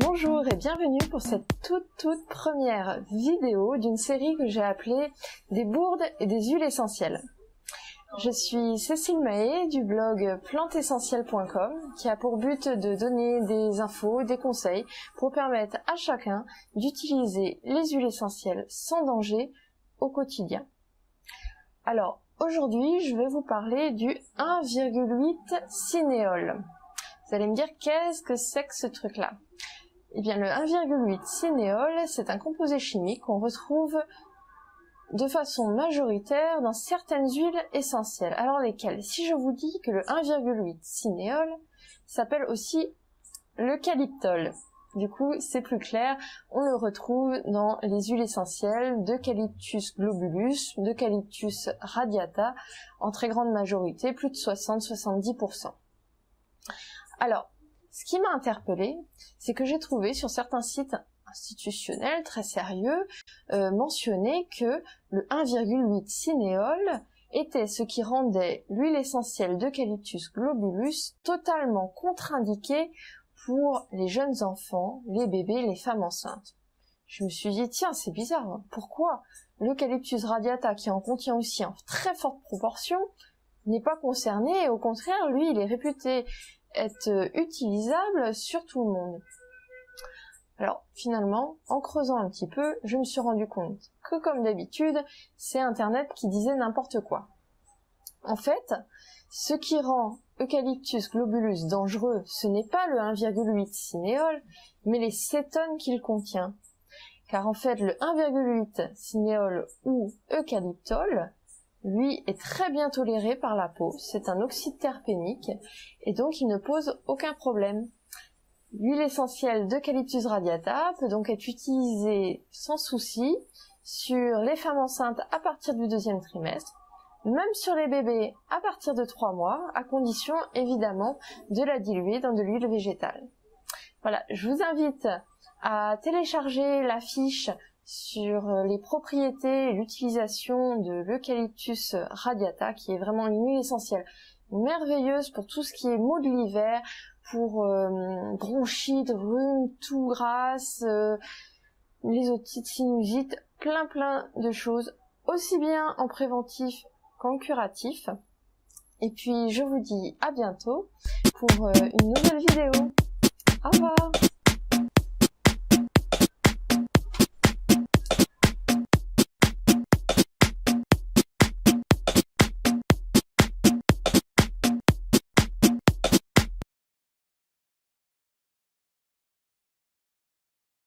Bonjour et bienvenue pour cette toute première vidéo d'une série que j'ai appelée des bourdes et des huiles essentielles. Je suis Cécile Mahé du blog planteessentielle.com qui a pour but de donner des infos, des conseils pour permettre à chacun d'utiliser les huiles essentielles sans danger au quotidien. Alors aujourd'hui je vais vous parler du 1,8 cinéole. Vous allez me dire qu'est-ce que c'est que ce truc-là? Eh bien le 1,8 cinéole, c'est un composé chimique qu'on retrouve de façon majoritaire dans certaines huiles essentielles. Alors lesquelles? Si je vous dis que le 1,8 cinéole s'appelle aussi l'eucalyptol, du coup c'est plus clair, on le retrouve dans les huiles essentielles d'Eucalyptus globulus, d'Eucalyptus radiata, en très grande majorité, plus de 60-70%. Alors, ce qui m'a interpellée, c'est que j'ai trouvé sur certains sites institutionnels très sérieux mentionné que le 1,8 cinéole était ce qui rendait l'huile essentielle d'Eucalyptus globulus totalement contre-indiquée pour les jeunes enfants, les bébés, les femmes enceintes. Je me suis dit, tiens, c'est bizarre, hein. Pourquoi l'Eucalyptus radiata, qui en contient aussi en très forte proportion, n'est pas concerné, et au contraire, lui, il est réputé être utilisable sur tout le monde. Alors finalement, en creusant un petit peu, je me suis rendu compte que comme d'habitude, c'est Internet qui disait n'importe quoi. En fait, ce qui rend Eucalyptus globulus dangereux, ce n'est pas le 1,8 cinéole, mais les cétones qu'il contient. Car en fait, le 1,8 cinéole ou eucalyptol, lui, est très bien toléré par la peau, c'est un oxyde terpénique, et donc il ne pose aucun problème. L'huile essentielle d'Eucalyptus radiata peut donc être utilisée sans souci sur les femmes enceintes à partir du 2e trimestre, même sur les bébés à partir de 3 mois, à condition évidemment de la diluer dans de l'huile végétale. Voilà, je vous invite à télécharger la fiche sur les propriétés et l'utilisation de l'Eucalyptus radiata, qui est vraiment une huile essentielle merveilleuse pour tout ce qui est maux de l'hiver, pour bronchite, rhume, toux grasse, les otites, sinusites, plein de choses, aussi bien en préventif qu'en curatif. Et puis je vous dis à bientôt pour une nouvelle vidéo. Au revoir.